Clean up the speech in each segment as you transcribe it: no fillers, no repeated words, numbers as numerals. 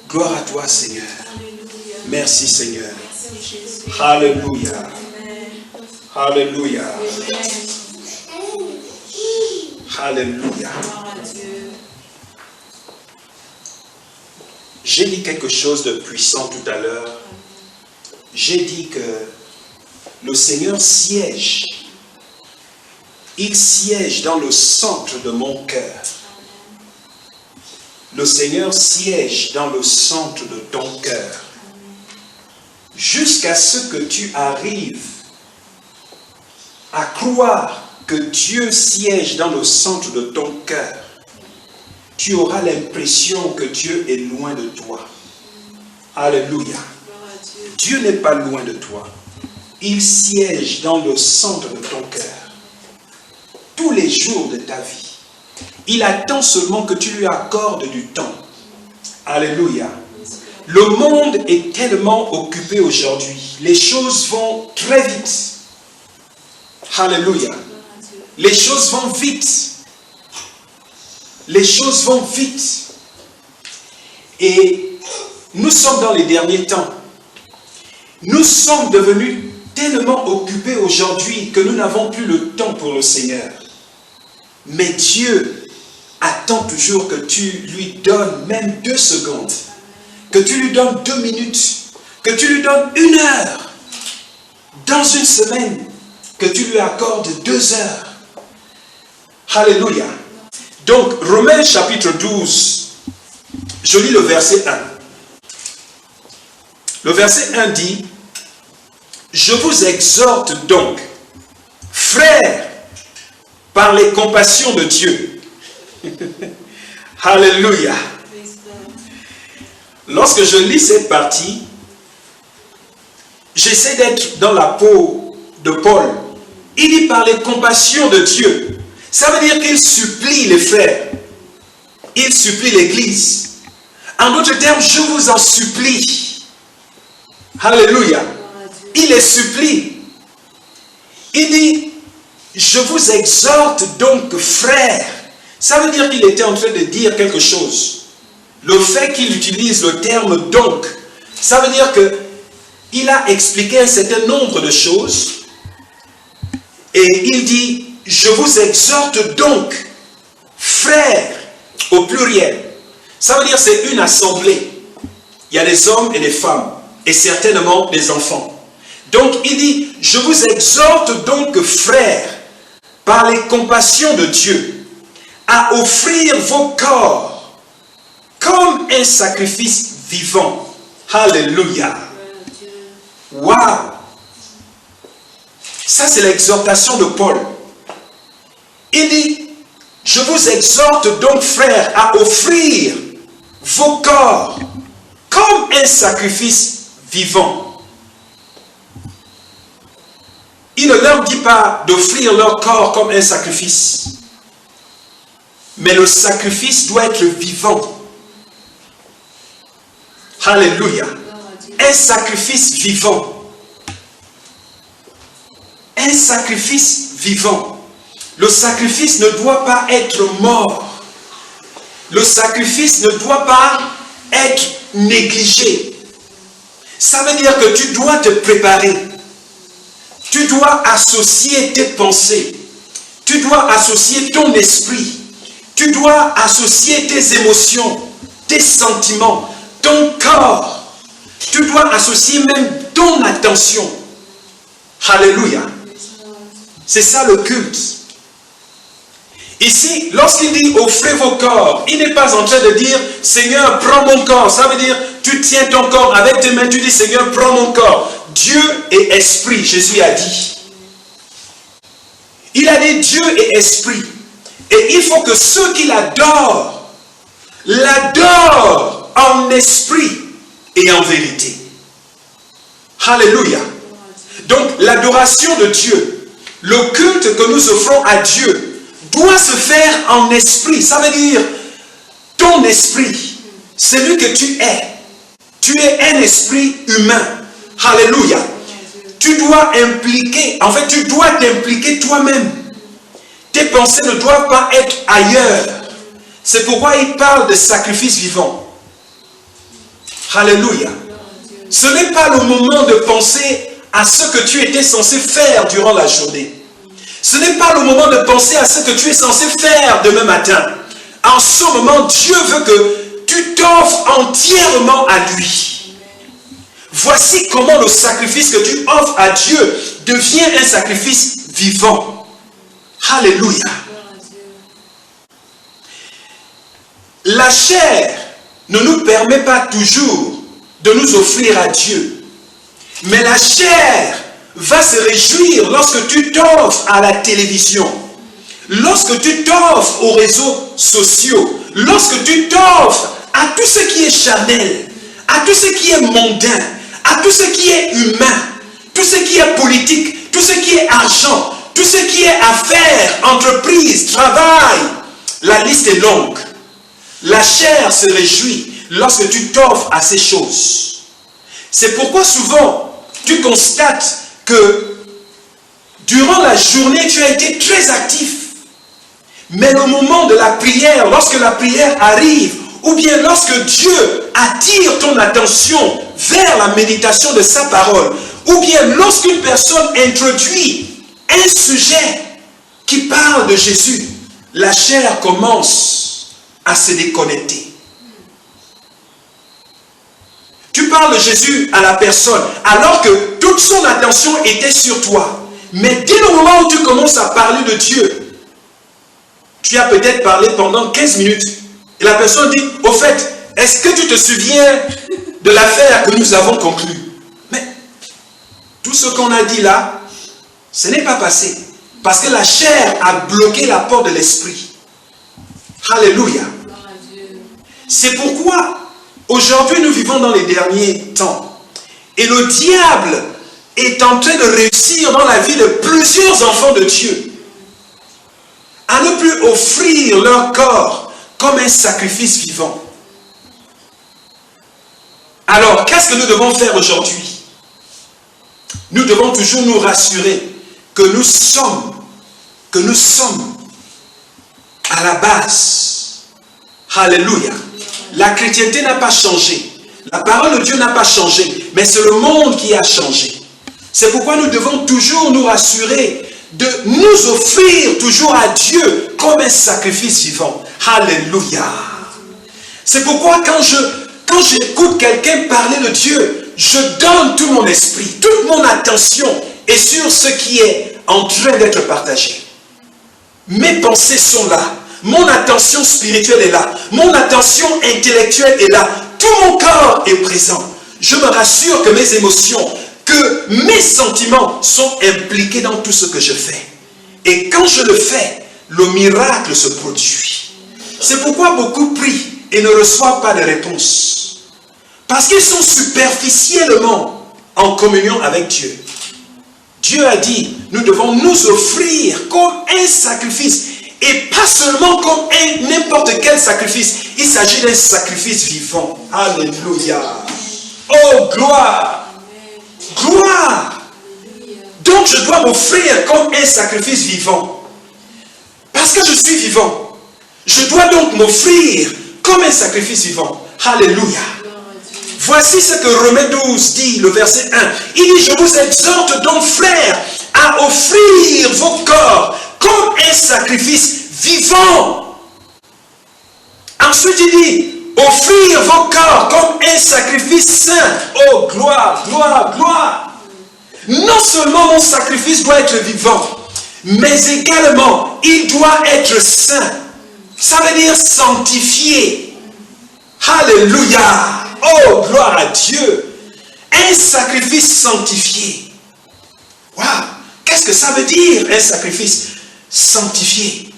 Gloire à toi, Seigneur. Merci, Seigneur. Alléluia. Alléluia. Alléluia. J'ai dit quelque chose de puissant tout à l'heure. J'ai dit que le Seigneur siège. Il siège dans le centre de mon cœur. Le Seigneur siège dans le centre de ton cœur. Jusqu'à ce que tu arrives à croire que Dieu siège dans le centre de ton cœur, tu auras l'impression que Dieu est loin de toi. Alléluia. Dieu n'est pas loin de toi. Il siège dans le centre de ton cœur. Tous les jours de ta vie. Il attend seulement que tu lui accordes du temps. Alléluia. Le monde est tellement occupé aujourd'hui. Les choses vont très vite. Alléluia. Les choses vont vite. Les choses vont vite. Et nous sommes dans les derniers temps. Nous sommes devenus tellement occupés aujourd'hui que nous n'avons plus le temps pour le Seigneur. Mais Dieu attend toujours que tu lui donnes même 2 secondes, que tu lui donnes 2 minutes, que tu lui donnes 1 heure. Dans une semaine, que tu lui accordes 2 heures. Alléluia. Donc, Romains chapitre 12, je lis le verset 1. Le verset 1 dit, « Je vous exhorte donc, frères, par les compassions de Dieu. » Alléluia. Lorsque je lis cette partie, j'essaie d'être dans la peau de Paul. Il dit par les compassions de Dieu. Ça veut dire qu'il supplie les frères. Il supplie l'Église. En d'autres termes, je vous en supplie. Alléluia. Il les supplie. Il dit, je vous exhorte donc, frères. Ça veut dire qu'il était en train de dire quelque chose. Le fait qu'il utilise le terme donc, ça veut dire qu'il a expliqué un certain nombre de choses. Et il dit, je vous exhorte donc, frères, au pluriel. Ça veut dire c'est une assemblée. Il y a des hommes et des femmes, et certainement des enfants. Donc il dit, je vous exhorte donc, frères, par les compassions de Dieu, à offrir vos corps comme un sacrifice vivant. Alléluia. Waouh. Ça c'est l'exhortation de Paul. Il dit, je vous exhorte donc, frères, à offrir vos corps comme un sacrifice vivant. Il ne leur dit pas d'offrir leur corps comme un sacrifice. Mais le sacrifice doit être vivant. Alléluia. Un sacrifice vivant. Un sacrifice vivant. Le sacrifice ne doit pas être mort. Le sacrifice ne doit pas être négligé. Ça veut dire que tu dois te préparer. Tu dois associer tes pensées. Tu dois associer ton esprit. Tu dois associer tes émotions, tes sentiments, ton corps. Tu dois associer même ton attention. Alléluia. C'est ça le culte. Ici, lorsqu'il dit offrez vos corps, il n'est pas en train de dire Seigneur, prends mon corps. Ça veut dire tu tiens ton corps avec tes mains, tu dis Seigneur, prends mon corps. Dieu est esprit, Jésus a dit. Il a dit Dieu est esprit. Et il faut que ceux qui l'adorent, l'adorent en esprit et en vérité. Alléluia. Donc l'adoration de Dieu, le culte que nous offrons à Dieu, doit se faire en esprit. Ça veut dire ton esprit, celui que tu es. Tu es un esprit humain. Alléluia. Tu dois impliquer, en fait tu dois t'impliquer toi-même. Tes pensées ne doivent pas être ailleurs. C'est pourquoi il parle de sacrifice vivant. Alléluia. Ce n'est pas le moment de penser à ce que tu étais censé faire durant la journée. Ce n'est pas le moment de penser à ce que tu es censé faire demain matin. En ce moment, Dieu veut que tu t'offres entièrement à lui. Voici comment le sacrifice que tu offres à Dieu devient un sacrifice vivant. Alléluia. La chair ne nous permet pas toujours de nous offrir à Dieu. Mais la chair va se réjouir lorsque tu t'offres à la télévision, lorsque tu t'offres aux réseaux sociaux, lorsque tu t'offres à tout ce qui est charnel, à tout ce qui est mondain, à tout ce qui est humain, tout ce qui est politique, tout ce qui est argent, tout ce qui est affaires, entreprise, travail. La liste est longue. La chair se réjouit lorsque tu t'offres à ces choses. C'est pourquoi souvent, tu constates que durant la journée, tu as été très actif. Mais le moment de la prière, lorsque la prière arrive, ou bien lorsque Dieu attire ton attention vers la méditation de sa parole, ou bien lorsqu'une personne introduit un sujet qui parle de Jésus, la chair commence à se déconnecter. Tu parles de Jésus à la personne alors que toute son attention était sur toi. Mais dès le moment où tu commences à parler de Dieu, tu as peut-être parlé pendant 15 minutes. Et la personne dit, au fait, est-ce que tu te souviens de l'affaire que nous avons conclue? Mais tout ce qu'on a dit là, ce n'est pas passé. Parce que la chair a bloqué la porte de l'esprit. Alléluia. C'est pourquoi aujourd'hui nous vivons dans les derniers temps. Et le diable est en train de réussir dans la vie de plusieurs enfants de Dieu à ne plus offrir leur corps comme un sacrifice vivant. Alors, qu'est-ce que nous devons faire aujourd'hui? Nous devons toujours nous rassurer que nous sommes à la base. Alléluia. La chrétienté n'a pas changé. La parole de Dieu n'a pas changé. Mais c'est le monde qui a changé. C'est pourquoi nous devons toujours nous rassurer de nous offrir toujours à Dieu comme un sacrifice vivant. Alléluia. C'est pourquoi quand j'écoute quelqu'un parler de Dieu, je donne tout mon esprit, toute mon attention est sur ce qui est en train d'être partagé. Mes pensées sont là. Mon attention spirituelle est là. Mon attention intellectuelle est là. Tout mon corps est présent. Je me rassure que mes émotions, que mes sentiments sont impliqués dans tout ce que je fais. Et quand je le fais, le miracle se produit. C'est pourquoi beaucoup prient et ne reçoivent pas de réponse. Parce qu'ils sont superficiellement en communion avec Dieu. Dieu a dit, nous devons nous offrir comme un sacrifice. Et pas seulement comme n'importe quel sacrifice. Il s'agit d'un sacrifice vivant. Alléluia. Oh, gloire. Gloire. Donc je dois m'offrir comme un sacrifice vivant. Parce que je suis vivant. Je dois donc m'offrir comme un sacrifice vivant. Alléluia. Voici ce que Romains 12 dit, le verset 1. Il dit, je vous exhorte donc, frères, à offrir vos corps comme un sacrifice vivant. Ensuite, il dit, offrir vos corps comme un sacrifice saint. Oh, gloire, gloire, gloire. Non seulement mon sacrifice doit être vivant, mais également, il doit être saint. Ça veut dire sanctifié. Alléluia. Oh, gloire à Dieu. Un sacrifice sanctifié. Waouh. Qu'est-ce que ça veut dire, un sacrifice sanctifié?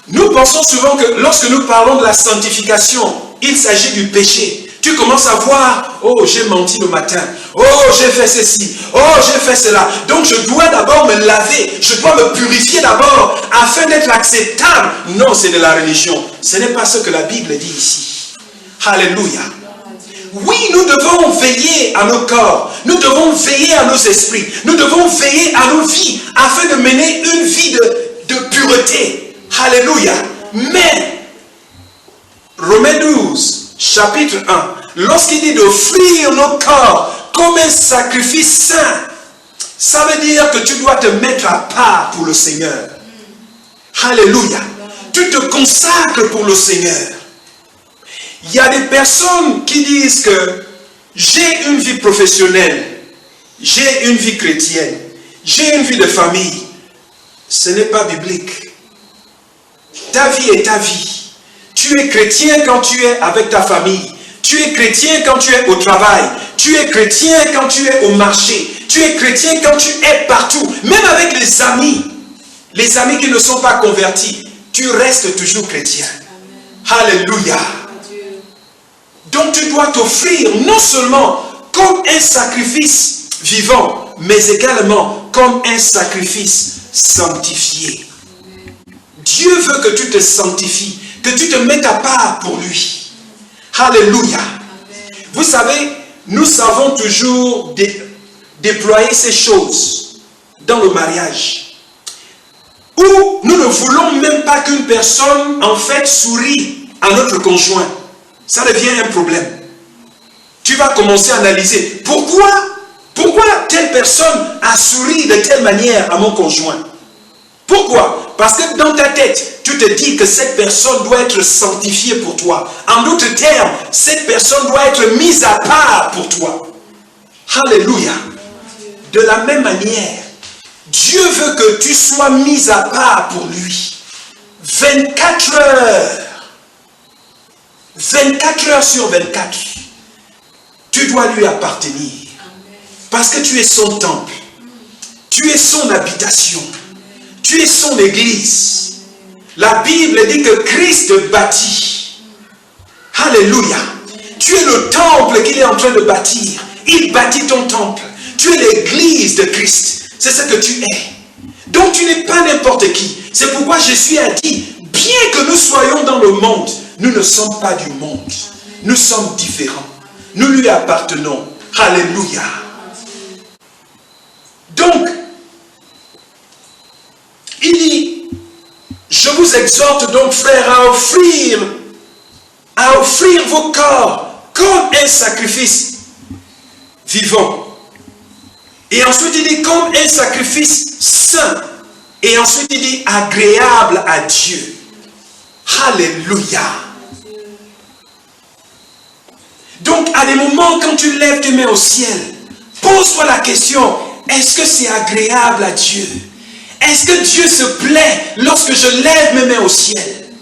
Nous pensons souvent que lorsque nous parlons de la sanctification, il s'agit du péché. Tu commences à voir, oh, j'ai menti le matin. Oh, j'ai fait ceci. Oh, j'ai fait cela. Donc, je dois d'abord me laver. Je dois me purifier d'abord afin d'être acceptable. Non, c'est de la religion. Ce n'est pas ce que la Bible dit ici. Alléluia. Oui, nous devons veiller à nos corps. Nous devons veiller à nos esprits. Nous devons veiller à nos vies afin de mener une vie de pureté. Alléluia. Mais, Romains 12 chapitre 1, lorsqu'il dit d'offrir nos corps comme un sacrifice saint, ça veut dire que tu dois te mettre à part pour le Seigneur. Alléluia. Tu te consacres pour le Seigneur. Il y a des personnes qui disent que j'ai une vie professionnelle, j'ai une vie chrétienne, j'ai une vie de famille. Ce n'est pas biblique. Ta vie est ta vie. Tu es chrétien quand tu es avec ta famille. Tu es chrétien quand tu es au travail. Tu es chrétien quand tu es au marché. Tu es chrétien quand tu es partout. Même avec les amis qui ne sont pas convertis, tu restes toujours chrétien. Alléluia. Donc tu dois t'offrir non seulement comme un sacrifice vivant, mais également comme un sacrifice sanctifié. Dieu veut que tu te sanctifies, que tu te mettes à part pour lui. Alléluia. Vous savez, nous savons toujours déployer ces choses dans le mariage, où nous ne voulons même pas qu'une personne en fait sourie à notre conjoint. Ça devient un problème. Tu vas commencer à analyser pourquoi telle personne a souri de telle manière à mon conjoint. Pourquoi? Parce que dans ta tête, tu te dis que cette personne doit être sanctifiée pour toi. En d'autres termes, cette personne doit être mise à part pour toi. Alléluia. De la même manière, Dieu veut que tu sois mis à part pour lui. 24 heures. 24 heures sur 24. Tu dois lui appartenir. Parce que tu es son temple. Tu es son habitation. Tu es son église. La Bible dit que Christ bâtit. Alléluia. Tu es le temple qu'il est en train de bâtir. Il bâtit ton temple. Tu es l'église de Christ. C'est ce que tu es. Donc tu n'es pas n'importe qui. C'est pourquoi Jésus a dit, bien que nous soyons dans le monde, nous ne sommes pas du monde. Nous sommes différents. Nous lui appartenons. Alléluia. Donc, il dit, je vous exhorte donc, frères, à offrir vos corps comme un sacrifice vivant. Et ensuite, il dit, comme un sacrifice saint. Et ensuite, il dit, agréable à Dieu. Alléluia. Donc, à des moments, quand tu lèves tes mains au ciel, pose-toi la question, est-ce que c'est agréable à Dieu? Est-ce que Dieu se plaît lorsque je lève mes mains au ciel?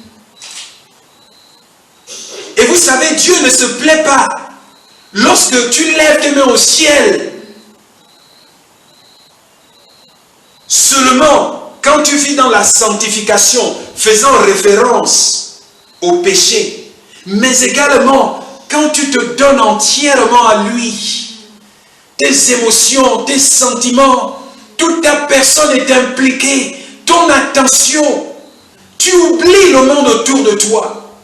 Et vous savez, Dieu ne se plaît pas lorsque tu lèves tes mains au ciel seulement quand tu vis dans la sanctification, faisant référence au péché, mais également quand tu te donnes entièrement à lui, tes émotions, tes sentiments, toute ta personne est impliquée, ton attention, tu oublies le monde autour de toi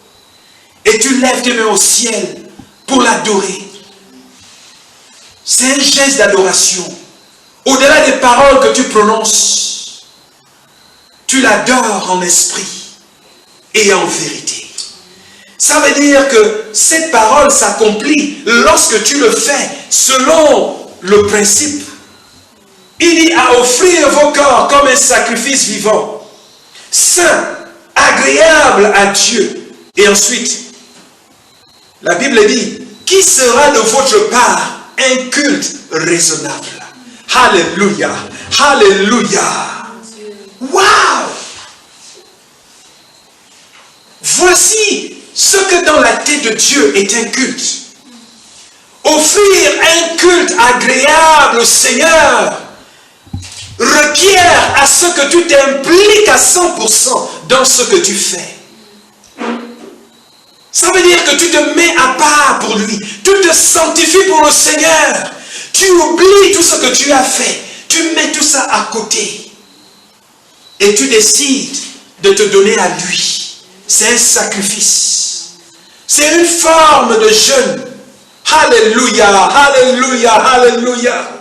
et tu lèves tes mains au ciel pour l'adorer. C'est un geste d'adoration. Au-delà des paroles que tu prononces, tu l'adores en esprit et en vérité. Ça veut dire que cette parole s'accomplit lorsque tu le fais selon le principe. Il dit à offrir vos corps comme un sacrifice vivant, saint, agréable à Dieu. Et ensuite, la Bible dit, qui sera de votre part un culte raisonnable. Alléluia, alléluia. Waouh! Voici ce que dans la tête de Dieu est un culte. Offrir un culte agréable au Seigneur requiert à ce que tu t'impliques à 100% dans ce que tu fais. Ça veut dire que tu te mets à part pour lui. Tu te sanctifies pour le Seigneur. Tu oublies tout ce que tu as fait. Tu mets tout ça à côté. Et tu décides de te donner à lui. C'est un sacrifice. C'est une forme de jeûne. Alléluia, alléluia, alléluia.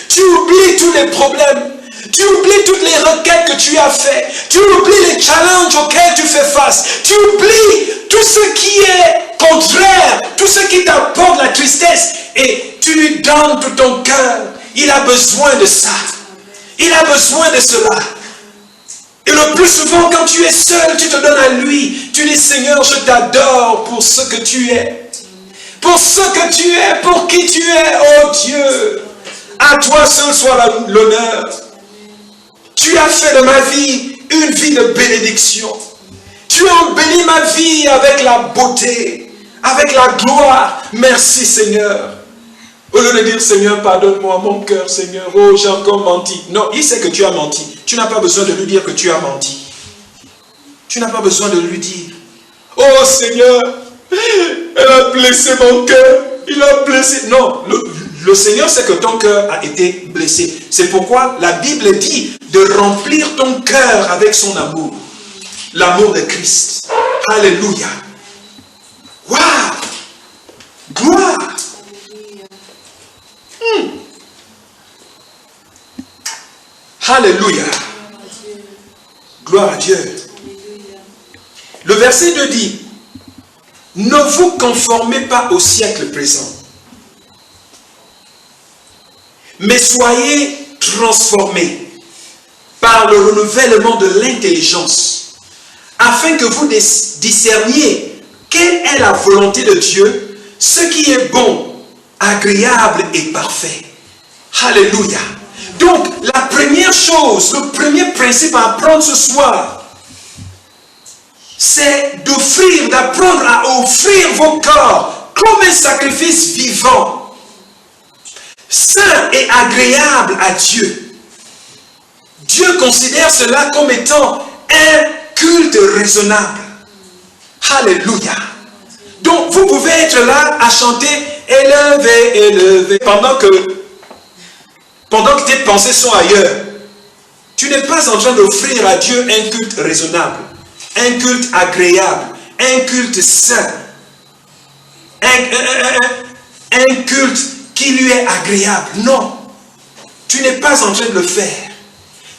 Tu oublies tous les problèmes. Tu oublies toutes les requêtes que tu as faites. Tu oublies les challenges auxquels tu fais face. Tu oublies tout ce qui est contraire, tout ce qui t'apporte la tristesse. Et tu lui donnes tout ton cœur. Il a besoin de ça. Il a besoin de cela. Et le plus souvent, quand tu es seul, tu te donnes à lui. Tu dis, Seigneur, je t'adore pour ce que tu es. Pour ce que tu es, pour qui tu es, oh Dieu. À toi seul soit l'honneur. Tu as fait de ma vie une vie de bénédiction. Tu as embelli ma vie avec la beauté, avec la gloire. Merci Seigneur. Au lieu de dire, Seigneur, pardonne-moi mon cœur, Seigneur, oh, j'ai encore menti. Non, il sait que tu as menti. Tu n'as pas besoin de lui dire que tu as menti. Tu n'as pas besoin de lui dire, oh Seigneur, elle a blessé mon cœur. Il a blessé. Non, le Seigneur sait que ton cœur a été blessé. C'est pourquoi la Bible dit de remplir ton cœur avec son amour. L'amour de Christ. Alléluia. Waouh! Gloire! Alléluia. Gloire à Dieu. Le verset 2 dit, ne vous conformez pas au siècle présent, mais soyez transformés par le renouvellement de l'intelligence, afin que vous discerniez quelle est la volonté de Dieu, ce qui est bon, agréable et parfait. Alléluia. Donc, la première chose, le premier principe à apprendre ce soir, c'est d'apprendre à offrir vos corps comme un sacrifice vivant, saint et agréable à Dieu. Dieu considère cela comme étant un culte raisonnable. Alléluia. Donc, vous pouvez être là à chanter « Élevé, élevé » pendant que tes pensées sont ailleurs. Tu n'es pas en train d'offrir à Dieu un culte raisonnable, un culte agréable, un culte saint, un culte qui lui est agréable. Non, tu n'es pas en train de le faire.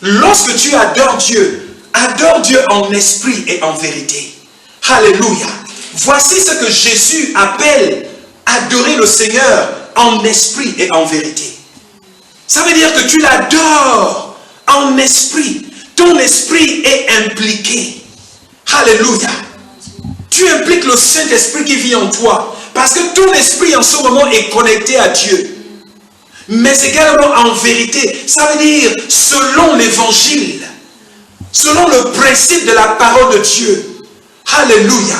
Lorsque tu adores Dieu en esprit et en vérité. Alléluia. Voici ce que Jésus appelle adorer le Seigneur en esprit et en vérité. Ça veut dire que tu l'adores en esprit. Ton esprit est impliqué. Alléluia. Tu impliques le Saint-Esprit qui vit en toi. Parce que ton esprit en ce moment est connecté à Dieu. Mais également en vérité. Ça veut dire selon l'évangile. Selon le principe de la parole de Dieu. Alléluia.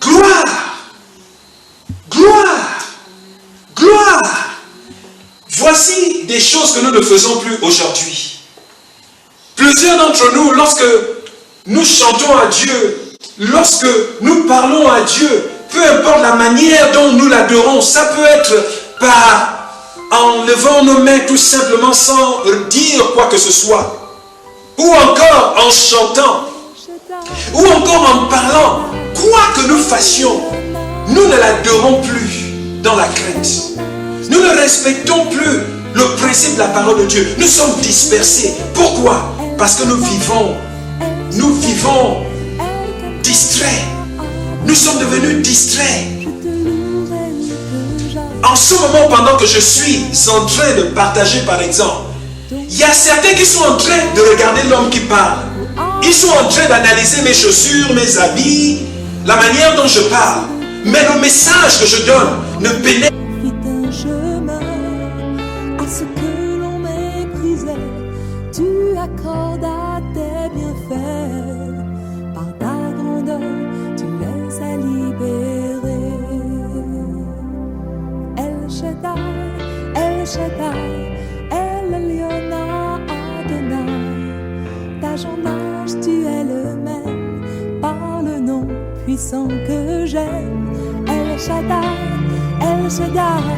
Gloire. Gloire. Gloire. Voici des choses que nous ne faisons plus aujourd'hui. Plusieurs d'entre nous, lorsque nous chantons à Dieu, lorsque nous parlons à Dieu, peu importe la manière dont nous l'adorons, ça peut être en levant nos mains tout simplement sans dire quoi que ce soit, ou encore en chantant, ou encore en parlant, quoi que nous fassions, nous ne l'adorons plus dans la crainte. Nous ne respectons plus le principe de la parole de Dieu. Nous sommes dispersés. Pourquoi? Parce que nous vivons distraits. Nous sommes devenus distraits. En ce moment, pendant que je suis en train de partager, par exemple, il y a certains qui sont en train de regarder l'homme qui parle. Ils sont en train d'analyser mes chaussures, mes habits, la manière dont je parle. Mais le message que je donne ne pénètre pas. Ce que l'on méprisait, tu accordes à tes bienfaits. Par ta grandeur, tu les as libérés. El Shaddai, El Elyon Adonai. D'âge en âge, tu es le même, par le nom puissant que j'aime. El Shaddai, El Shaddai.